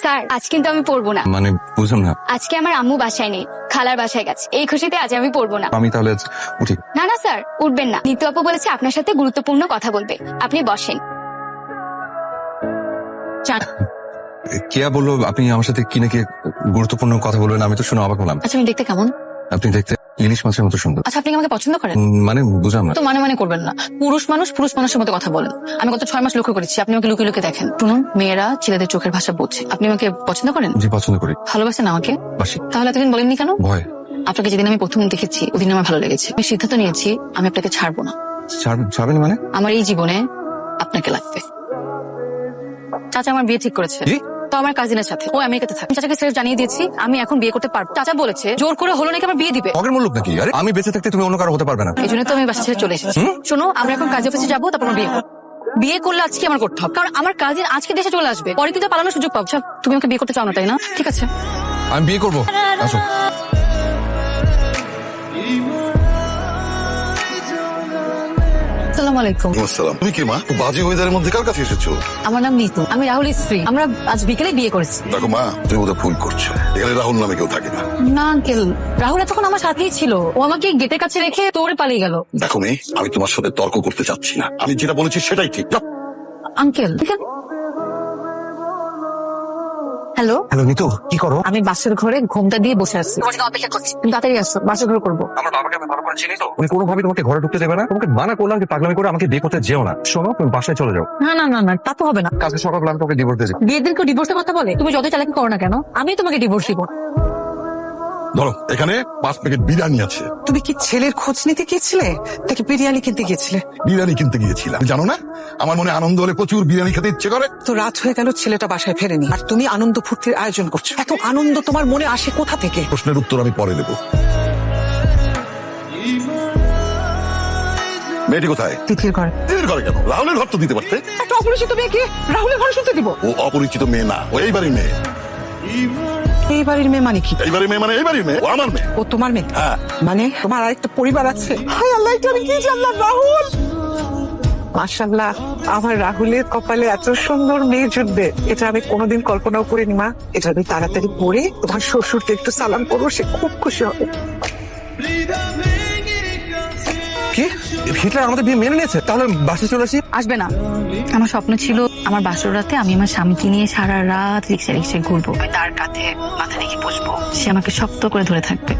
Sir আজ কিন্তু আমি পড়বো না। মানে বুঝলাম না। আজকে আমার আম্মু বাসায় নেই, খালার বাসায় গেছে। এই খুশিতে আজ আমি পড়বো না। আমি তাহলে আজ উঠি। না না স্যার, উঠবেন না। নিতু আপু বলেছে আপনার সাথে গুরুত্বপূর্ণ কথা বলবে, আপনি বসেন। কেয়া বললো আপনি আমার সাথে কি নাকি গুরুত্বপূর্ণ কথা বলবেন, আমি তো শুনে অবাক হলাম। আচ্ছা আমি দেখতে কেমন? আপনি দেখতে ইলিশ মাছের মতো সুন্দর। আচ্ছা আপনি কি আমাকে পছন্দ করেন? মানে বুঝলাম না। তো মানে করবেন না। পুরুষ মানুষের মতো কথা বলেন। আমি গত 6 মাস লক্ষ্য করেছি আপনি আমাকে লুকিয়ে লুকিয়ে দেখেন। শুনুন, মেয়েরা ছেলেদের চোখের ভাষা বোঝে। আপনি আমাকে পছন্দ করেন? জি পছন্দ করি। ভালোবাসেন আমাকে? বাসি। তাহলে এতদিন বলেননি কেন? ভয়। আপনাকে যেদিন আমি প্রথম দেখেছি ওদিন আমার ভালো লেগেছে। আমি সিদ্ধান্ত নিয়েছি আমি আপনাকে ছাড়বো না। ছাড়বেন মানে? আমার এই জীবনে আপনাকে লাগবে। চাচা আমার বিয়ে ঠিক করেছে। তো আমার কাজিনের সাথে, ও আমেরিকাতে থাকে। চাচাকে সিরিয়াস জানিয়ে দিয়েছি আমি এখন বিয়ে করতে পারবো। চাচা বলেছে জোর করে হলো নাকি আমার বিয়ে দিবে। মগের মূল্য নাকি? আরে আমি বেঁচে থাকতে তুমি অন্য কারো হতে পারবে না। এই জন্য তো আমি বাসা ছেড়ে চলে এসেছি। শোনো, আমরা এখন কাজী অফিসে যাবো, তারপর আমার বিয়ে করবো। বিয়ে করলে আজকে আমার করতে হবে, কারণ আমার কাজিন আজকে দেশে চলে আসবে, পরে কিন্তু পালানোর সুযোগ পাবো। আচ্ছা, তুমি আমাকে বিয়ে করতে চাও না তাই না? ঠিক আছে, আমি বিয়ে করবো। আসো। আসসালামু আলাইকুম। আসসালাম। তুমি কি মা? বাজে ওয়েদারের মধ্যে কার কাছে এসেছো? আমার নাম নিতু, আমি রাহুলের স্ত্রী। আমরা আজ বিকেলে বিয়ে করেছি। দেখো মা, তুমি বোধহয় ভুল করছো। এখানে রাহুল নামে কেউ থাকে না। না আঙ্কেল, রাহুল এতক্ষণ আমার সাথেই ছিল। ও আমাকে গেটের কাছে রেখে দৌড়ে পালিয়ে গেল। দেখো মেয়ে, আমি তোমার সাথে তর্ক করতে চাচ্ছি না। আমি যেটা বলেছি সেটাই ঠিক। যাও। আঙ্কেল হ্যালো, হ্যালো নিতু, কি করো? আমি বাসের ঘরে ঘুমটা দিয়ে বসে আছি, তোমার জন্য অপেক্ষা করছি। তুমি তাড়াতাড়ি আসো, বাসের ঘর করবো। আমার বাবাকে আমি ভালো করে চিনি তো, উনি কোনোভাবে তোমাকে ঘরে ঢুকতে দেবে না। তোমাকে মানা করলাম যে পাগলামি করে আমাকে বিয়ে করতে যেও না। শোনো, তুমি বাসায় চলে যাও। না না না না, তা তো হবে না। কালকে সকালবেলা আমি তোমাকে ডিভোর্স দিয়ে যাবো। বিয়ের দিন কেউ ডিভোর্সের কথা বলে? তুমি যতই চালাকি করো না কেন, আমি তোমাকে ডিভোর্স দিব। ধরো, এখানে 5 প্যাকেট বিরিয়ানি আছে। তুমি কি ছেলের খোঁজ নিতে গিয়েছিলে নাকি বিরিয়ানি কিনতে গিয়েছিলে? বিরিয়ানি কিনতে গিয়েছিলাম। জানো না, আমার মনে আনন্দ হলে প্রচুর বিরিয়ানি খেতে ইচ্ছে করে। তো রাত হয়ে গেল, ছেলেটা বাসায় ফেরেনি, আর তুমি আনন্দ ফুর্তির আয়োজন করছো। এত আনন্দ তোমার মনে আসে কোথা থেকে? প্রশ্নের উত্তর আমি পরে দেবো। মেয়েটি কোথায়? তিথির ঘরে। এর ঘরে কেন? রাহুলের ঘর তো দিতে পারতে। একটা অপরিচিত মেয়েকে রাহুলের ঘরে শুনতে দিব? ও অপরিচিত মেয়ে না, ও এই বাড়ির মেয়ে। এই বাড়ির মেয়ে মানে কি? এই বাড়ির মেয়ে মানে এই বাড়ির মেয়ে, ও আমার মেয়ে। ও তোমার মেয়ে? হ্যাঁ। মানে তোমার আরেকটা পরিবার আছে? হায় আল্লাহ, এটা আমি কি জানলাম রাহুল। মাশাআল্লাহ, আমার রাহুলের কপালে এত সুন্দর মেয়ে জুটবে, এটা আমি কোনোদিন কল্পনাও করিনি মা। এটা আমি তাড়াতাড়ি পড়ে তোমার শ্বশুরকে একটু সালাম করবো, সে খুব খুশি হবে। কি হিটলার আমাদের বিয়ে মেনে নিয়েছে? তাহলে বাসায় চলে আসি। আসবে না। আমার স্বপ্ন ছিল আমার বাসর রাতে আমি আমার স্বামীকে নিয়ে সারা রাত রিক্সায় ঘুরবো। আমি তার কাঁধে মাথা রেখে বসবো, সে আমাকে শক্ত করে ধরে থাকবে।